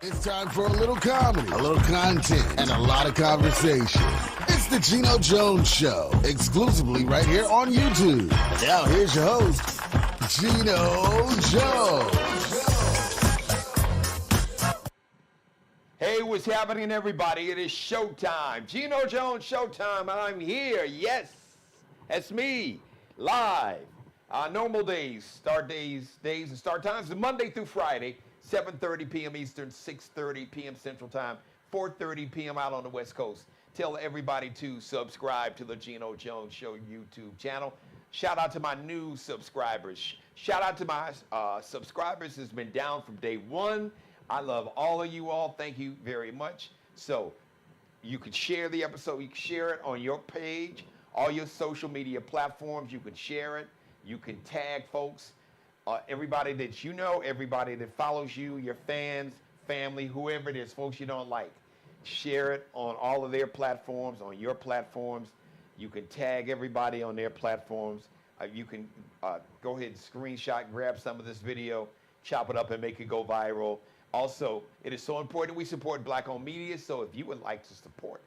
It's time for a little comedy, a little content, and a lot of conversation. It's the Geno Jones Show, exclusively right here on YouTube. And now here's your host, Geno Jones. Hey, what's happening, everybody? It is showtime. Geno Jones Showtime. I'm here. Yes, it's me, live. Normal days, start days and start times are Monday through Friday, 7:30 p.m. Eastern, 6:30 p.m. Central Time, 4:30 p.m. out on the West Coast. Tell everybody to subscribe to the Geno Jones Show YouTube channel. Shout out to my new subscribers. Shout out to my subscribers who's been down from day one. I love all of you all. Thank you very much. So you can share the episode. You can share it on your page, all your social media platforms. You can share it. You can tag folks, everybody that you know, everybody that follows you, your fans, family, whoever it is, folks you don't like. Share it on all of their platforms, on your platforms. You can tag everybody on their platforms. You can go ahead and screenshot, grab some of this video, chop it up and make it go viral. Also, it is so important we support Black-owned media, so if you would like to support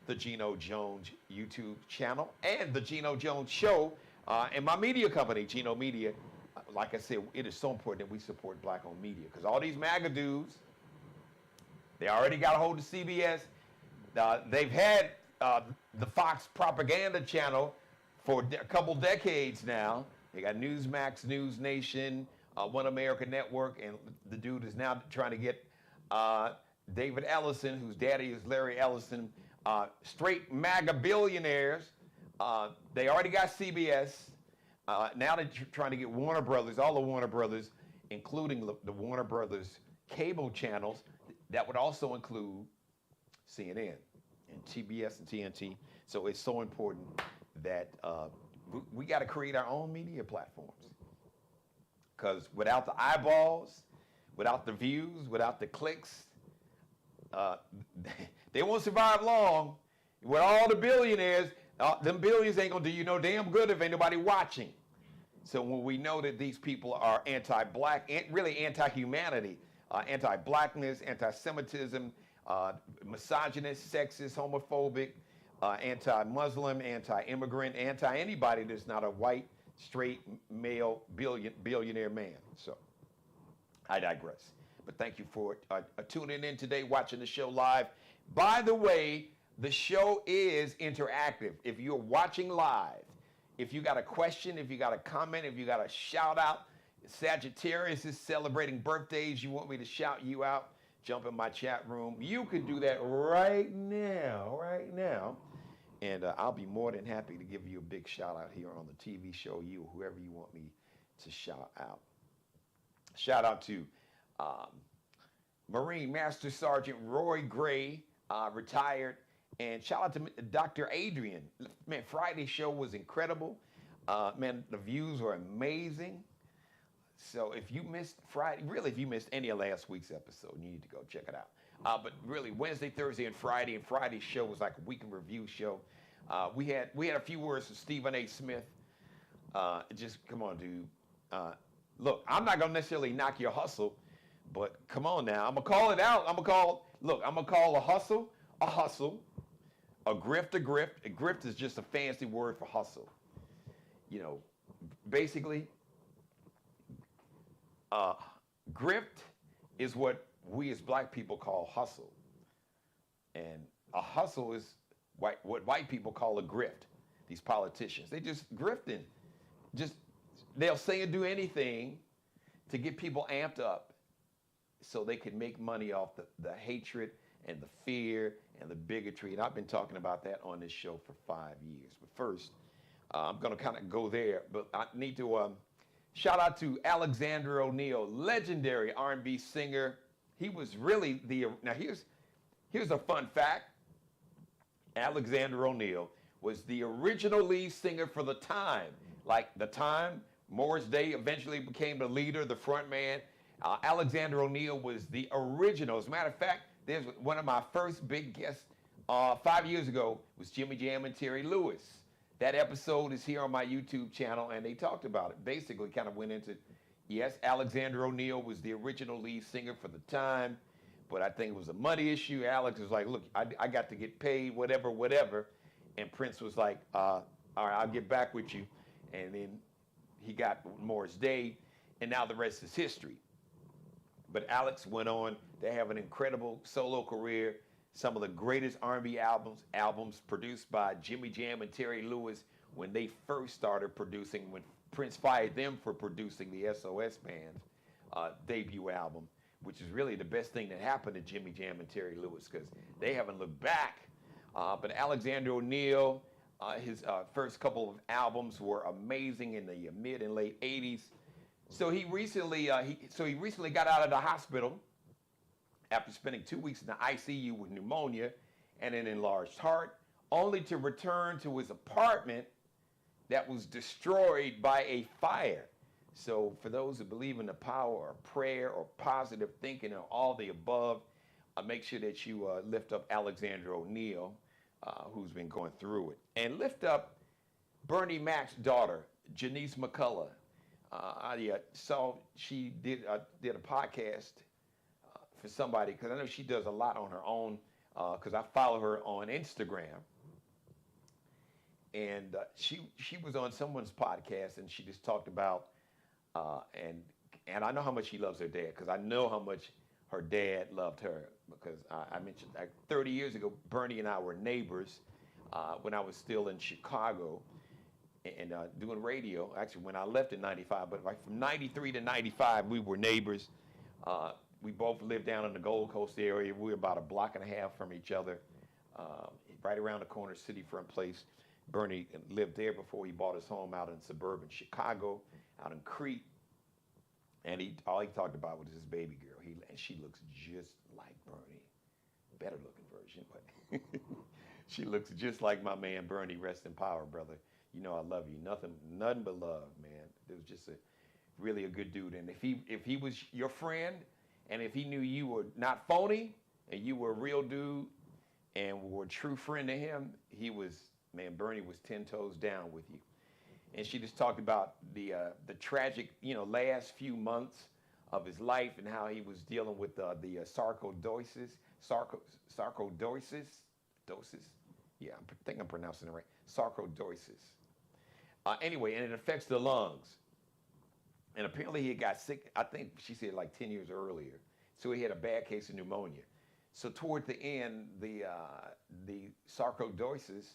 the Geno Jones YouTube channel and the Geno Jones Show, and my media company, Geno Media, like I said, it is so important that we support Black-owned media because all these MAGA dudes, they already got a hold of CBS. They've had the Fox propaganda channel for a couple decades now. They got Newsmax, News Nation, One America Network, and the dude is now trying to get David Ellison, whose daddy is Larry Ellison, straight MAGA billionaires. They already got CBS. Now they're trying to get Warner Brothers, all the Warner Brothers, including the Warner Brothers cable channels. That would also include CNN and TBS and TNT. So it's so important that we got to create our own media platforms. Because without the eyeballs, without the views, without the clicks, they won't survive long. With all the billionaires, them billions ain't gonna do you no damn good if ain't nobody watching. So when we know that these people are anti-black, really anti-humanity, anti-blackness, anti-Semitism, misogynist, sexist, homophobic, anti-Muslim, anti-immigrant, anti-anybody that's not a white, straight, male, billionaire man. So I digress. But thank you for tuning in today, watching the show live. By the way, the show is interactive. If you're watching live, if you got a question, if you got a comment, if you got a shout out, Sagittarius is celebrating birthdays, you want me to shout you out, jump in my chat room. You can do that right now. And I'll be more than happy to give you a big shout out here on the TV show, you or whoever you want me to shout out. Shout out to Marine Master Sergeant Roy Gray, retired. And shout out to Dr. Adrian. Man, Friday's show was incredible. Man, the views were amazing. So if you missed Friday, really if you missed any of last week's episode, you need to go check it out. But really, Wednesday, Thursday, and Friday's show was like a week in review show. We had a few words from Stephen A. Smith. Just come on, dude. Look, I'm not gonna necessarily knock your hustle, but come on now. I'm gonna call it out. I'm gonna call a hustle a hustle, a grift a grift. A grift is just a fancy word for hustle. You know, basically, grift is what we as black people call hustle. And a hustle is what white people call a grift. These politicians, they just grifting. They'll say and do anything to get people amped up so they can make money off the hatred and the fear and the bigotry. And I've been talking about that on this show for 5 years. But first, I'm going to kind of go there. But I need to shout out to Alexander O'Neal, legendary R&B singer. He was really now here's a fun fact. Alexander O'Neal was the original lead singer for The Time. Like The Time, Morris Day eventually became the leader, the front man. Alexander O'Neal was the original. As a matter of fact, there's one of my first big guests 5 years ago was Jimmy Jam and Terry Lewis. That episode is here on my YouTube channel, and they talked about it. Basically, kind of went into, yes, Alexander O'Neal was the original lead singer for The Time, but I think it was a money issue. Alex was like, look, I got to get paid, whatever. And Prince was like, all right, I'll get back with you. And then he got Morris Day, and now the rest is history. But Alex went on to have an incredible solo career. Some of the greatest R&B albums produced by Jimmy Jam and Terry Lewis when they first started producing, when Prince fired them for producing the SOS Band's debut album, which is really the best thing that happened to Jimmy Jam and Terry Lewis, because they haven't looked back. But Alexander O'Neal, his first couple of albums were amazing in the mid and late 80s. So he recently got out of the hospital after spending 2 weeks in the ICU with pneumonia and an enlarged heart, only to return to his apartment that was destroyed by a fire. So for those who believe in the power of prayer or positive thinking or all the above, make sure that you lift up Alexander O'Neal, who's been going through it. And lift up Bernie Mac's daughter, Janice McCullough. I saw she did a podcast for somebody, because I know she does a lot on her own, because I follow her on Instagram. And she was on someone's podcast, and she just talked about, and I know how much she loves her dad, because I know how much her dad loved her, because I mentioned like 30 years ago, Bernie and I were neighbors when I was still in Chicago and doing radio. Actually, when I left in 95, but like from 93 to 95, we were neighbors. We both lived down in the Gold Coast area. We were about a block and a half from each other, right around the corner, Cityfront Place. Bernie lived there before he bought his home out in suburban Chicago, out in Crete. And all he talked about was his baby girl. And she looks just like Bernie. Better looking version, but she looks just like my man Bernie. Rest in power, brother. You know I love you. Nothing but love, man. It was just really a good dude. And if he was your friend, and if he knew you were not phony and you were a real dude and were a true friend to him, Bernie was 10 toes down with you. And she just talked about the tragic, last few months of his life and how he was dealing with the sarcoidosis. Yeah, I think I'm pronouncing it right. Sarcoidosis. Anyway, and it affects the lungs. And apparently he got sick, I think she said like 10 years earlier. So he had a bad case of pneumonia. So toward the end, the sarcoidosis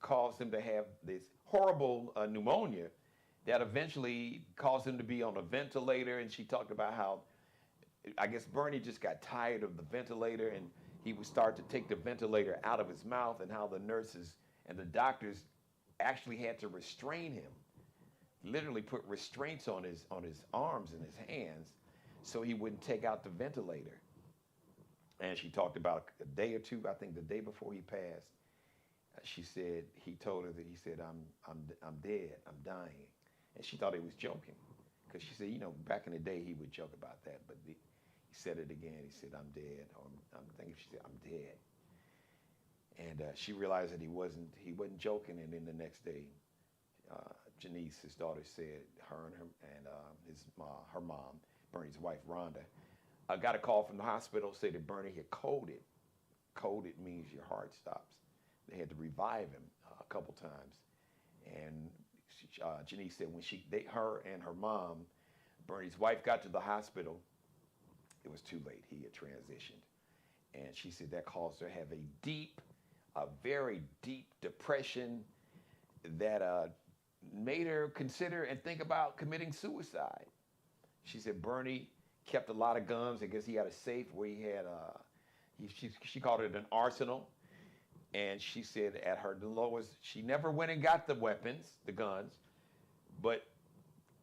caused him to have this horrible pneumonia that eventually caused him to be on a ventilator. And she talked about how, I guess Bernie just got tired of the ventilator, and he would start to take the ventilator out of his mouth, and how the nurses and the doctors actually had to restrain him, literally put restraints on his arms and his hands so he wouldn't take out the ventilator. And she talked about a day or two, I think the day before he passed, she said, he told her that he said, I'm dead, I'm dying. And she thought he was joking, because she said, back in the day he would joke about that, but he said it again. He said, I'm dead, or I'm thinking she said, I'm dead. And she realized that he wasn't joking. And then the next day, Janice, his daughter, said her mom, Bernie's wife, Rhonda, got a call from the hospital, said that Bernie had coded. Coded means your heart stops. They had to revive him a couple times. And Janice said when her and her mom, Bernie's wife, got to the hospital, it was too late. He had transitioned. And she said that caused her to have a very deep depression that made her consider and think about committing suicide. She said Bernie kept a lot of guns. I guess he had a safe where he had, she called it an arsenal. And she said at the lowest, she never went and got the weapons, the guns, but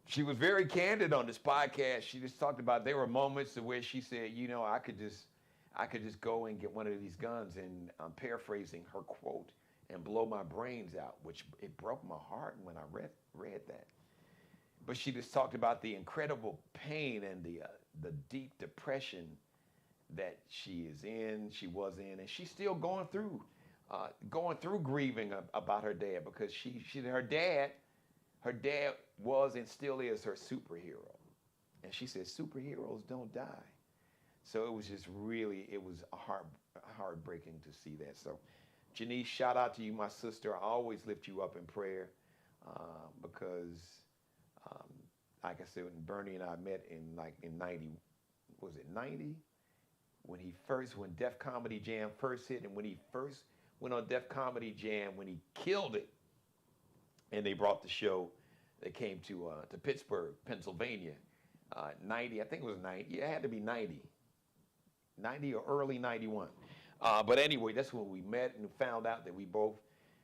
she was very candid on this podcast. She just talked about there were moments where she said, I could just go and get one of these guns, and I'm paraphrasing her quote, and blow my brains out, which it broke my heart when I read that. But she just talked about the incredible pain and the deep depression that she was in, and she's still going through grieving about her dad, because her dad was and still is her superhero. And she says superheroes don't die. So it was just really, it was heartbreaking to see that. So Janice, shout out to you, my sister. I always lift you up in prayer because, um, like I said, when Bernie and I met in 90, was it 90? When Def Comedy Jam first hit, and when he first went on Def Comedy Jam, when he killed it, and they brought the show, they came to Pittsburgh, Pennsylvania, 90, I think it was 90, yeah, it had to be 90 or early 91. But anyway, that's when we met and found out that we both,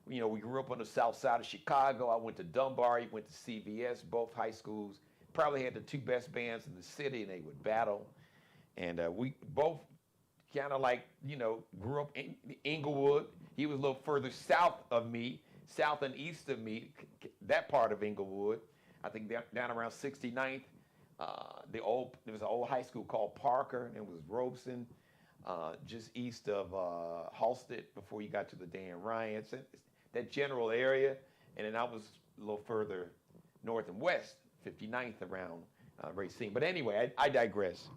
we grew up on the south side of Chicago. I went to Dunbar, he went to CVS, both high schools. Probably had the two best bands in the city, and they would battle. And we both kind of grew up in Inglewood. He was a little further south of me, south and east of me, that part of Inglewood. I think down around 69th. There was an old high school called Parker, and it was Robeson, just east of Halsted before you got to the Dan Ryans, that general area. And then I was a little further north and west, 59th around Racine. But anyway, I digress.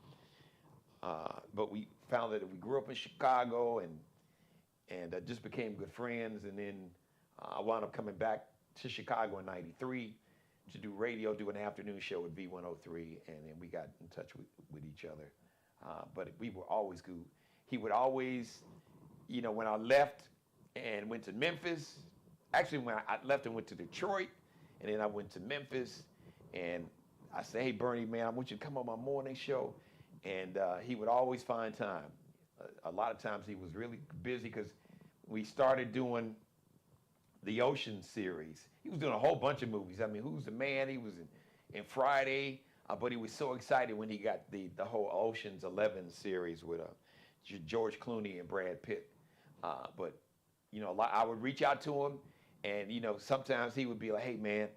But we found that we grew up in Chicago and just became good friends. And then I wound up coming back to Chicago in '93 to do radio, do an afternoon show at V103, and then we got in touch with each other. But we were always good. He would always, when I left and went to Memphis, actually when I left and went to Detroit, and then I went to Memphis, and I said, hey, Bernie, man, I want you to come on my morning show. And he would always find time. A lot of times he was really busy because we started doing the Ocean series. He was doing a whole bunch of movies. I mean, Who's the Man? He was in Friday, but he was so excited when he got the whole Ocean's 11 series with George Clooney and Brad Pitt. But I would reach out to him, and sometimes he would be like, hey man,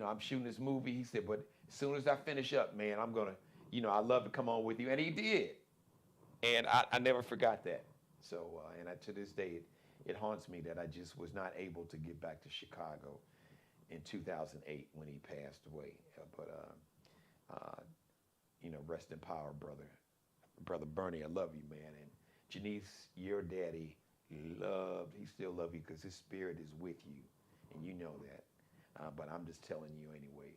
I'm shooting this movie. He said, but as soon as I finish up, man, I'm gonna, I'd love to come on with you. And he did. And I never forgot that. So, to this day, it haunts me that I just was not able to get back to Chicago in 2008 when he passed away. Rest in power, brother. Brother Bernie, I love you, man. And Janice, your daddy, he still loves you because his spirit is with you. And you know that. But I'm just telling you anyway,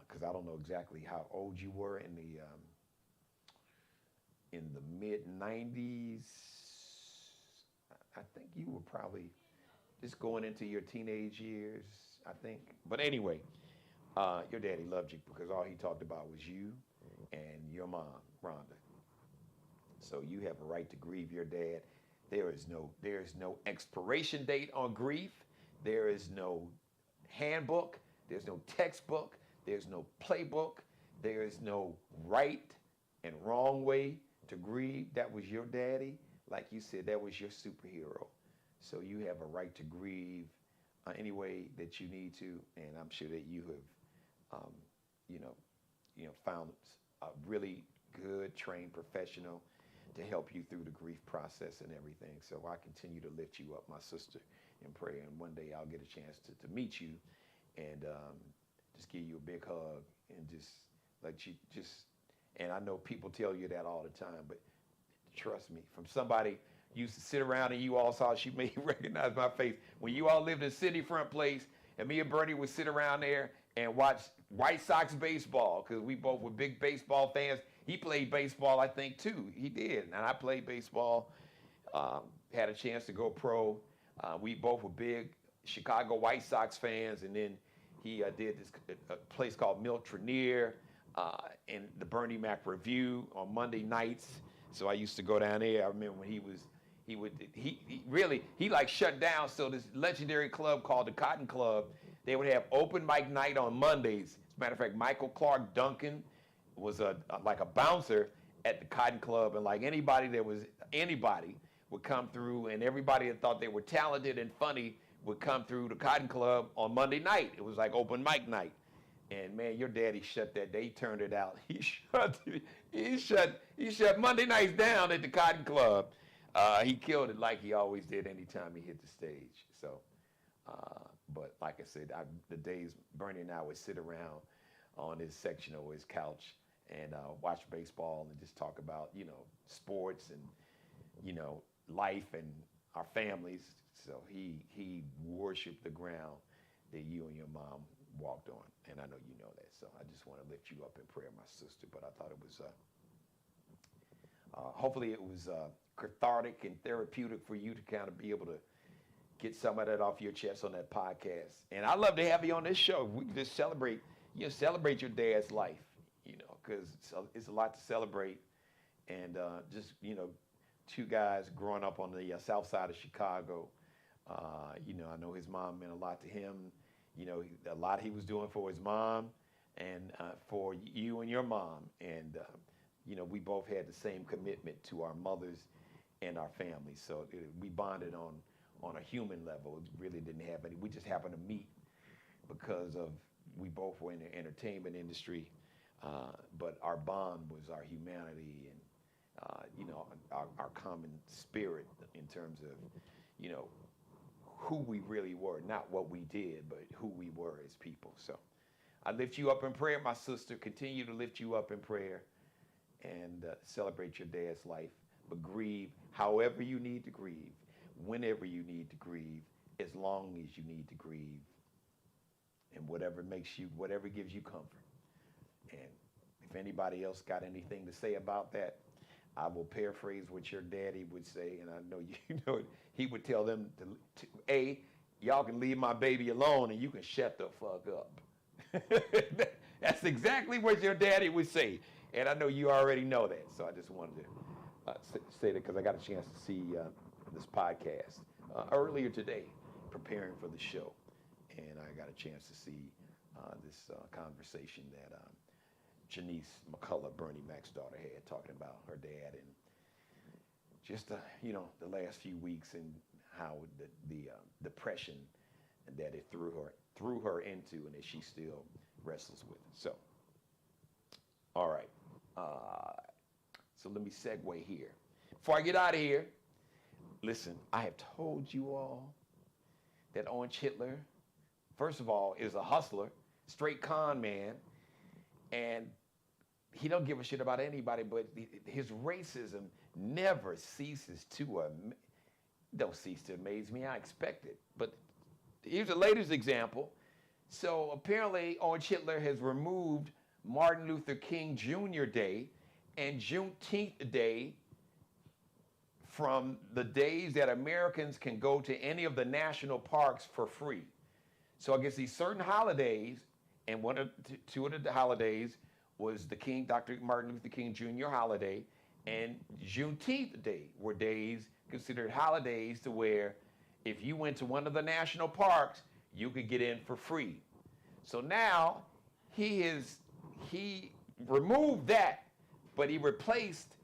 because I don't know exactly how old you were in the mid-90s. I think you were probably just going into your teenage years, I think. But anyway, your daddy loved you because all he talked about was you and your mom, Rhonda. So you have a right to grieve your dad. There is no expiration date on grief. There is no handbook. There's no textbook. There's no playbook. There is no right and wrong way to grieve. That was your daddy. Like you said, that was your superhero. So you have a right to grieve any way that you need to. And I'm sure that you have, found a really good, trained professional to help you through the grief process and everything. So I continue to lift you up, my sister, in prayer. And one day I'll get a chance to meet you and just give you a big hug and just let you and I know people tell you that all the time, but trust me, from somebody used to sit around and you all saw, she may recognize my face. When you all lived in City Front Place and me and Bernie would sit around there and watch White Sox baseball because we both were big baseball fans. He played baseball, I think, too. He did. And I played baseball, had a chance to go pro. We both were big Chicago White Sox fans. And then he did this place called Milt Trenier in the Bernie Mac Review on Monday nights. So I used to go down there. I remember when he like shut down. So this legendary club called the Cotton Club, they would have open mic night on Mondays. As a matter of fact, Michael Clark Duncan was like a bouncer at the Cotton Club, and like anybody would come through, and everybody that thought they were talented and funny would come through the Cotton Club on Monday night. It was like open mic night. And man, your daddy shut that day. He turned it out. He shut Monday nights down at the Cotton Club. He killed it like he always did anytime he hit the stage. So, but like I said, the days Bernie and I would sit around on his section or his couch and watch baseball and just talk about, sports and, life and our families. So he worshiped the ground that you and your mom walked on, and I know you know that. So I just want to lift you up in prayer, my sister. But I thought it was, hopefully it was cathartic and therapeutic for you to kind of be able to get some of that off your chest on that podcast. And I'd love to have you on this show. We can just celebrate, celebrate your dad's life, because it's a lot to celebrate. And just, two guys growing up on the south side of Chicago. I know his mom meant a lot to him. A lot he was doing for his mom and for you and your mom. And, we both had the same commitment to our mothers and our families. So we bonded on a human level. It really didn't have any. We just happened to meet because we both were in the entertainment industry. But our bond was our humanity and, our common spirit in terms of, who we really were, not what we did, but who we were as people. So I lift you up in prayer, my sister. Continue to lift you up in prayer and celebrate your dad's life. But grieve however you need to grieve, whenever you need to grieve, as long as you need to grieve, and whatever gives you comfort. And if anybody else got anything to say about that, I will paraphrase what your daddy would say, and I know you know it. He would tell them to y'all can leave my baby alone and you can shut the fuck up. That's exactly what your daddy would say, and I know you already know that. So I just wanted to say that because I got a chance to see this podcast earlier today, preparing for the show, and I got a chance to see this conversation that Janice McCullough, Bernie Mac's daughter, had talking about her dad and just the last few weeks and how the depression that it threw her into and that she still wrestles with. So, all right. So let me segue here. Before I get out of here, listen, I have told you all that Orange Hitler, first of all, is a hustler, straight con man, and he don't give a shit about anybody, but his racism never ceases to amaze me. I expect it. But here's the latest example. So apparently Orange Hitler has removed Martin Luther King Jr. Day and Juneteenth Day from the days that Americans can go to any of the national parks for free. So I guess these certain holidays, and two of the holidays was Dr. Martin Luther King Jr. holiday and Juneteenth Day were days considered holidays to where if you went to one of the national parks, you could get in for free. So now he removed that, but he replaced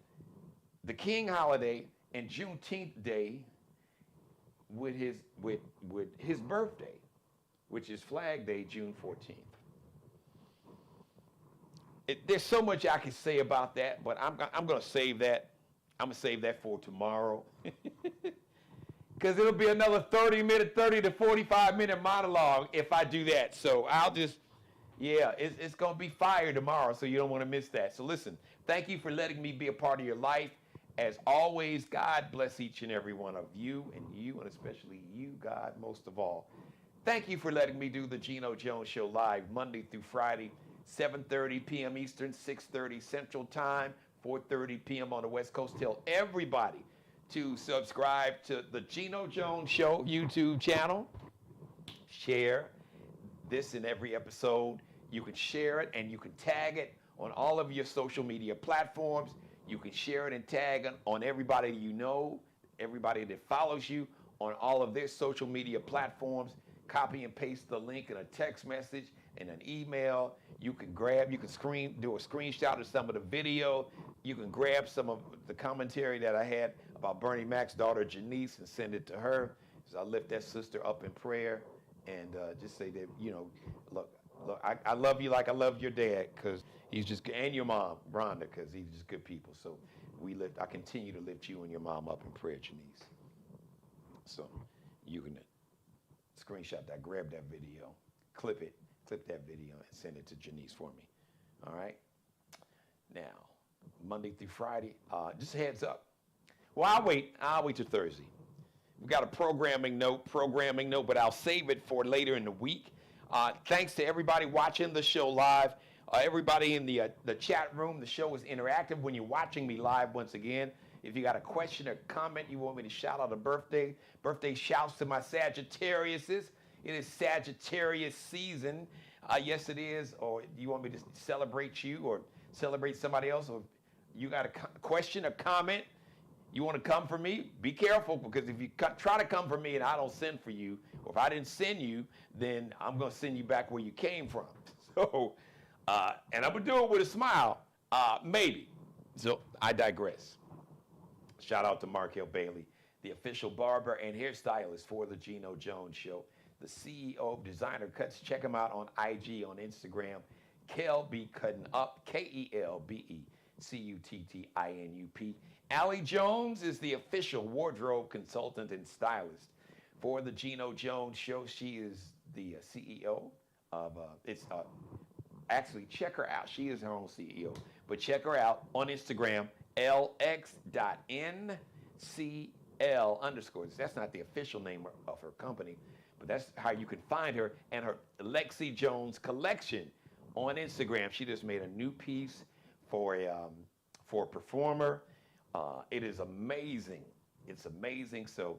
the King holiday and Juneteenth Day with his birthday, which is Flag Day, June 14th. There's so much I can say about that, but I'm going to save that. I'm going to save that for tomorrow. Because it'll be another 30 to 45-minute monologue if I do that. So I'll just, it's going to be fire tomorrow, so you don't want to miss that. So listen, thank you for letting me be a part of your life. As always, God bless each and every one of you, and especially you, God, most of all. Thank you for letting me do the Geno Jones Show live Monday through Friday, 7:30 p.m. Eastern, 6:30 Central Time, 4:30 p.m. on the West Coast. Tell everybody to subscribe to the Geno Jones Show YouTube channel. Share this in every episode. You can share it and you can tag it on all of your social media platforms. You can share it and tag on everybody you know, everybody that follows you on all of their social media platforms. Copy and paste the link in a text message, in an email. You can do a screenshot of some of the video. You can grab some of the commentary that I had about Bernie Mac's daughter, Janice, and send it to her. So I lift that sister up in prayer and just say that, look, I love you like I love your dad, because he's just, and your mom, Rhonda, because he's just good people. So I continue to lift you and your mom up in prayer, Janice. So you can screenshot that, grab that video, clip that video, and send it to Janice for me. All right? now, Monday through Friday. Just a heads up. Well, I'll wait till Thursday. We've got a programming note, but I'll save it for later in the week. Thanks to everybody watching the show live. Everybody in the chat room. The show is interactive when you're watching me live once again. If you got a question or comment, you want me to shout out a birthday shouts to my Sagittariuses. It is Sagittarius season. Yes, it is. Or you want me to celebrate you or celebrate somebody else? Or you got a question or comment, you want to come for me? Be careful, because if you try to come for me and I don't send for you, or if I didn't send you, then I'm going to send you back where you came from. So, and I'm going to do it with a smile, maybe. So I digress. Shout out to Markel Bailey, the official barber and hairstylist for the Geno Jones Show, the CEO of Designer Cuts. Check him out on IG, on Instagram, Kelby Cutting Up, KELBECUTTINUP. Allie Jones is the official wardrobe consultant and stylist for the Geno Jones Show. She is the CEO of, actually check her out. She is her own CEO, but check her out on Instagram, lx.ncl_. That's not the official name of her company, but that's how you can find her, and her Lexi Jones collection on Instagram. She just made a new piece for a performer. It is amazing. It's amazing. So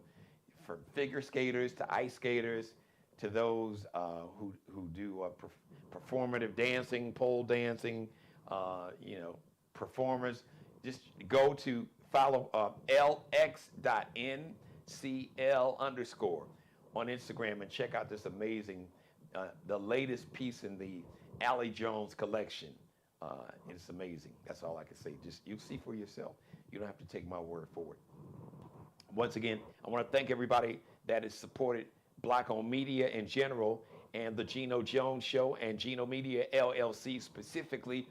from figure skaters to ice skaters to those who do performative dancing, pole dancing, performers, just go to follow lx.ncl_ on Instagram and check out this amazing, the latest piece in the Allie Jones collection. It's amazing. That's all I can say. Just you see for yourself. You don't have to take my word for it. Once again, I want to thank everybody that has supported Black-owned media in general, and the Geno Jones Show and Geno Media LLC specifically.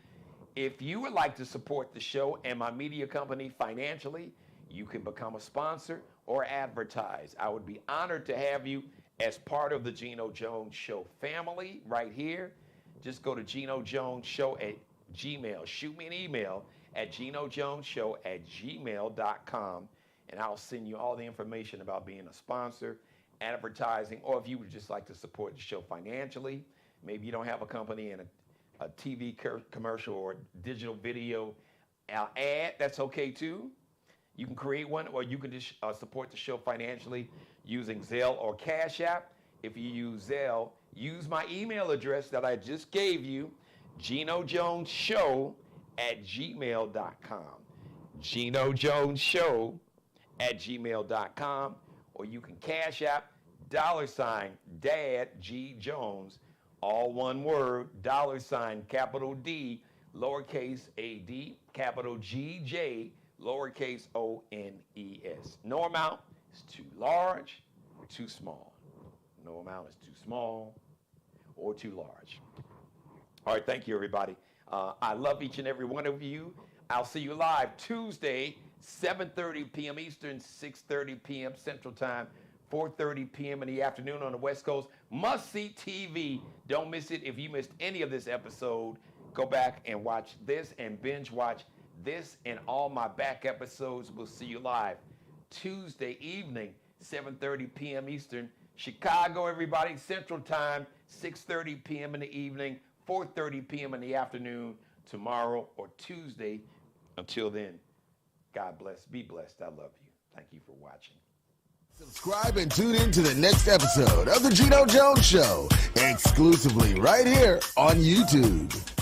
If you would like to support the show and my media company financially, you can become a sponsor or advertise. I would be honored to have you as part of the Geno Jones Show family right here. Just go to Geno Jones Show at Gmail. Shoot me an email at genojonesshow@gmail.com, and I'll send you all the information about being a sponsor, advertising, or if you would just like to support the show financially. Maybe you don't have a company and a TV commercial or digital video ad, that's okay too. You can create one, or you can just support the show financially using Zelle or Cash App. If you use Zelle, use my email address that I just gave you, genojonesshow@gmail.com. genojonesshow@gmail.com, or you can Cash App $Dad G Jones, all one word, $, capital D, lowercase a-d, capital G-J, lowercase O-N-E-S. No amount is too large or too small. No amount is too small or too large. All right, thank you, everybody. I love each and every one of you. I'll see you live Tuesday, 7:30 p.m. Eastern, 6:30 p.m. Central Time, 4:30 p.m. in the afternoon on the West Coast. Must-see TV. Don't miss it. If you missed any of this episode, go back and watch this and binge watch this and all my back episodes. We'll see you live Tuesday evening, 7:30 p.m. Eastern. Chicago, everybody, Central Time, 6:30 p.m. in the evening, 4:30 p.m. in the afternoon, tomorrow or Tuesday. Until then, God bless. Be blessed. I love you. Thank you for watching. Subscribe and tune in to the next episode of the Geno Jones Show, exclusively right here on YouTube.